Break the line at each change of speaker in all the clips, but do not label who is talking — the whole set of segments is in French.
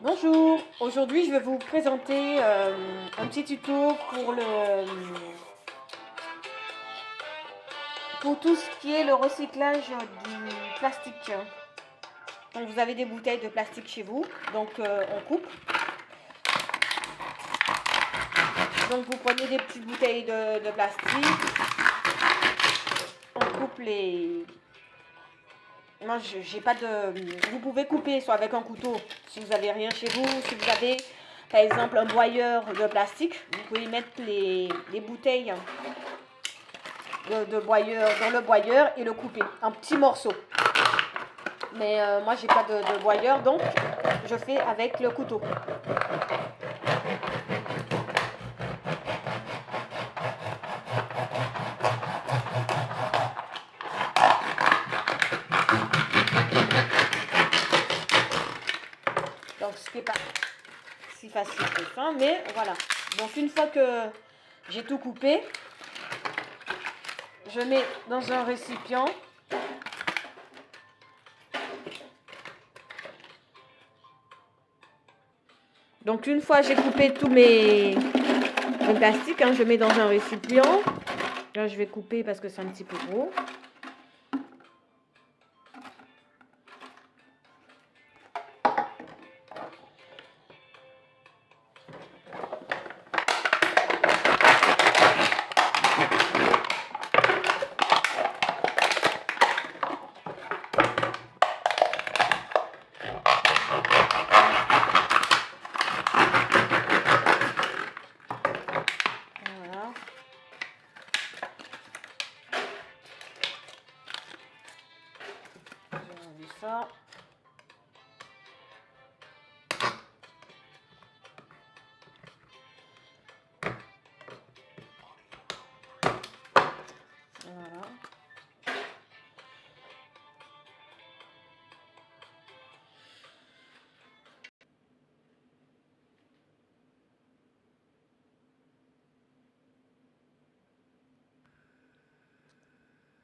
Bonjour, aujourd'hui je vais vous présenter un petit tuto pour tout ce qui est le recyclage du plastique. Donc vous avez des bouteilles de plastique chez vous, donc on coupe. Donc vous prenez des petites bouteilles de plastique, on coupe les... Moi j'ai pas de... Vous pouvez couper soit avec un couteau si vous n'avez rien chez vous, si vous avez par exemple un broyeur de plastique, vous pouvez mettre les bouteilles de broyeur dans le broyeur et le couper en petits morceaux. Mais moi j'ai pas de broyeur, donc je fais avec le couteau. Donc ce qui n'est pas si facile que ça, mais voilà. Donc une fois que j'ai tout coupé, je mets dans un récipient. Donc une fois j'ai coupé tous mes plastiques, je mets dans un récipient. Là je vais couper parce que c'est un petit peu gros. Ça. Voilà.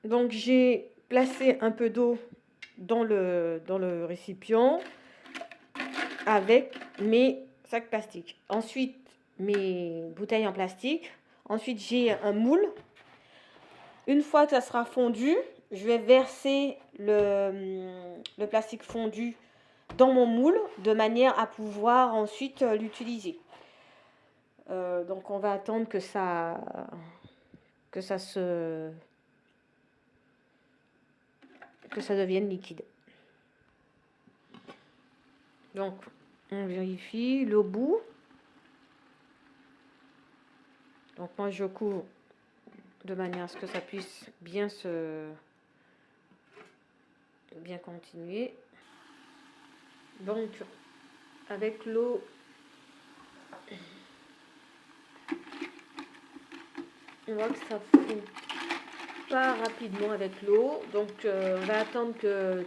Donc j'ai placé un peu d'eau dans le récipient avec mes sacs plastiques. Ensuite, mes bouteilles en plastique. Ensuite, j'ai un moule. Une fois que ça sera fondu, je vais verser le plastique fondu dans mon moule de manière à pouvoir ensuite l'utiliser. Donc, on va attendre que ça devienne liquide. Donc, on vérifie le bout. Donc, moi, je couvre de manière à ce que ça puisse bien continuer. Donc, avec l'eau, on voit que ça fond pas rapidement avec l'eau. Donc, on va attendre que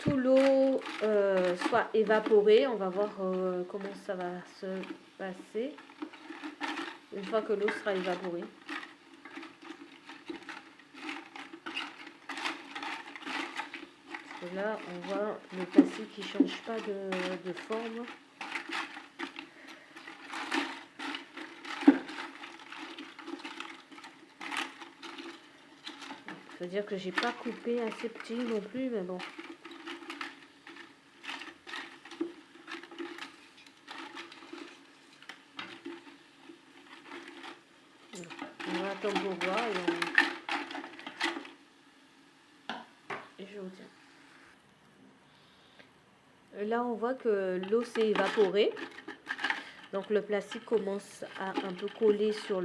tout l'eau soit évaporée. On va voir comment ça va se passer une fois que l'eau sera évaporée. Et là, on voit le plastique qui ne change pas de forme. Ça veut dire que j'ai pas coupé assez petit non plus, mais bon. On va attendre pour voir et je vous tiens. Là, on voit que l'eau s'est évaporée. Donc, le plastique commence à un peu coller sur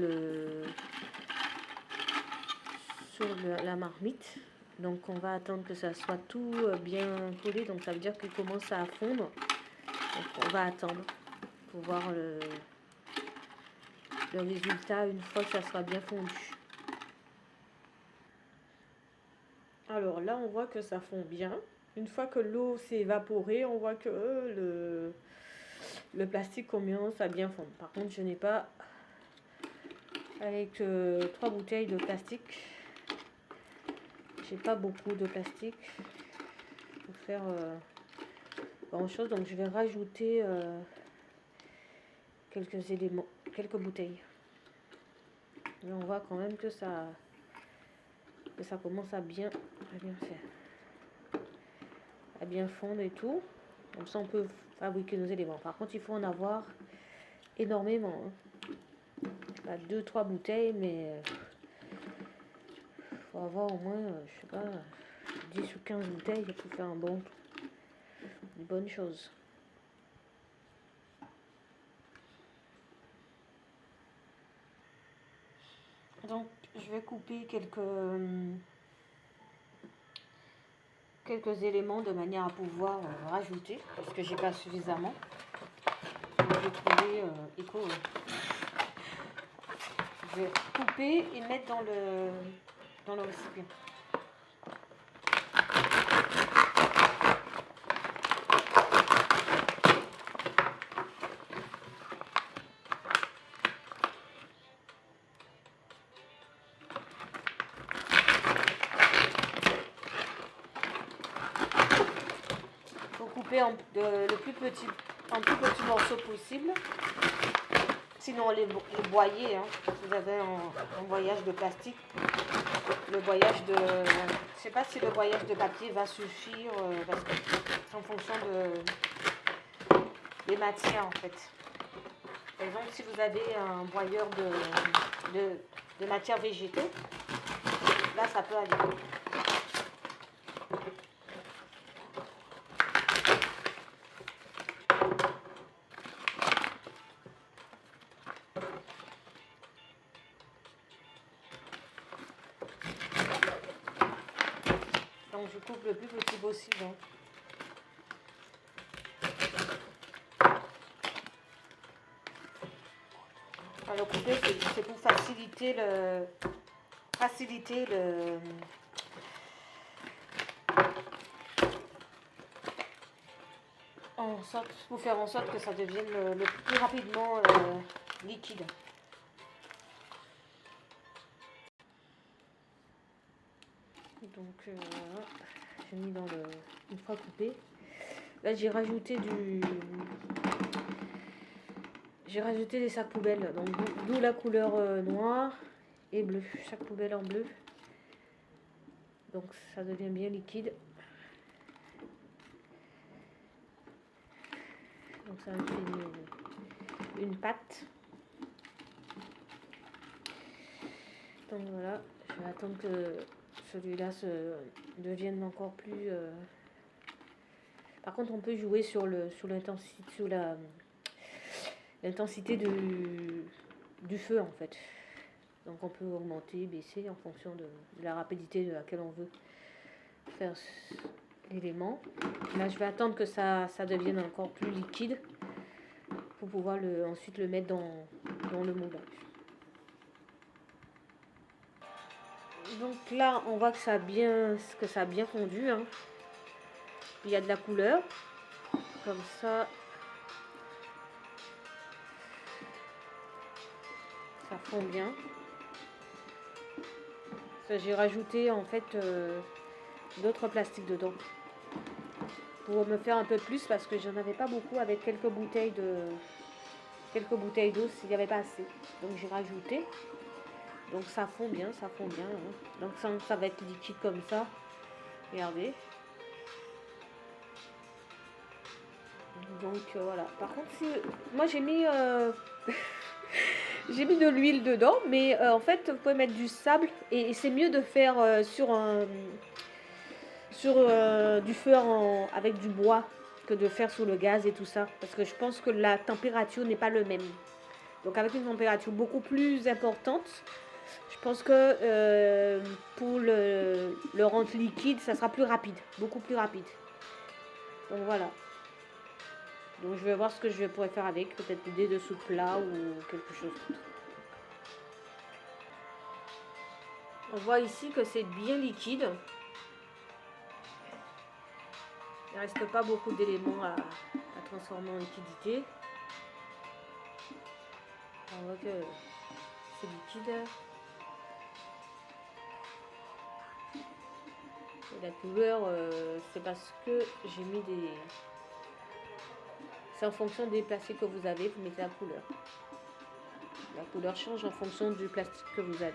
la marmite. Donc, on va attendre que ça soit tout bien collé. Donc, ça veut dire qu'il commence à fondre. Donc, on va attendre pour voir le résultat une fois que ça sera bien fondu. Alors là, on voit que ça fond bien. Une fois que l'eau s'est évaporée, on voit que le plastique commence à bien fondre. Par contre, je n'ai pas, avec 3 bouteilles de plastique, j'ai pas beaucoup de plastique pour faire grand chose, donc je vais rajouter quelques éléments, quelques bouteilles. Mais on voit quand même que ça commence à bien faire, à bien fondre et tout. Comme ça on peut fabriquer nos éléments. Par contre il faut en avoir énormément, hein. Pas 2-3 bouteilles, mais faut avoir au moins, je sais pas, 10 ou 15 bouteilles pour faire une bonne chose. Donc je vais couper quelques éléments de manière à pouvoir rajouter, parce que j'ai pas suffisamment. Je vais trouver éco. Je vais couper et mettre dans le récipient. Couper le plus petit morceau possible. Sinon, les boyers, hein. Vous avez un boyage de plastique. Le boyage de... Je sais pas si le boyage de papier va suffire, parce que c'est en fonction des matières, en fait. Par exemple, si vous avez un boyeur de matière végétale, là, ça peut aller. Donc je coupe le plus petit possible, hein. Alors couper, c'est pour faciliter pour faire en sorte que ça devienne le plus rapidement liquide. Donc voilà, j'ai mis une fois coupé. Là j'ai rajouté des sacs poubelles, donc d'où la couleur noire et bleu, chaque poubelle en bleu. Donc ça devient bien liquide. Donc ça me fait une pâte. Donc voilà, je vais attendre que celui-là se devienne encore plus... Par contre, on peut jouer sur l'intensité du feu, en fait. Donc on peut augmenter, baisser en fonction de la rapidité à laquelle on veut faire l'élément. Là, je vais attendre que ça devienne encore plus liquide pour pouvoir ensuite le mettre dans le moulage. Donc là, on voit que ça a bien fondu, hein. Il y a de la couleur, comme ça. Ça fond bien. J'ai rajouté en fait d'autres plastiques dedans pour me faire un peu plus, parce que j'en avais pas beaucoup, avec quelques bouteilles d'eau s'il n'y avait pas assez. Donc j'ai rajouté. Donc ça fond bien, hein. Donc ça va être liquide comme ça. Regardez. Donc voilà. Par contre, moi j'ai mis j'ai mis de l'huile dedans, mais en fait vous pouvez mettre du sable, et c'est mieux de faire sur du feu avec du bois que de faire sous le gaz et tout ça, parce que je pense que la température n'est pas le même. Donc avec une température beaucoup plus importante, je pense que pour le rendre liquide, ça sera plus rapide, beaucoup plus rapide. Donc voilà. Donc je vais voir ce que je pourrais faire avec, peut-être des dessous plat ou quelque chose d'autre. On voit ici que c'est bien liquide. Il ne reste pas beaucoup d'éléments à transformer en liquidité. On voit que c'est liquide. Et la couleur, c'est parce que j'ai mis C'est en fonction des plastiques que vous avez, vous mettez la couleur. La couleur change en fonction du plastique que vous avez.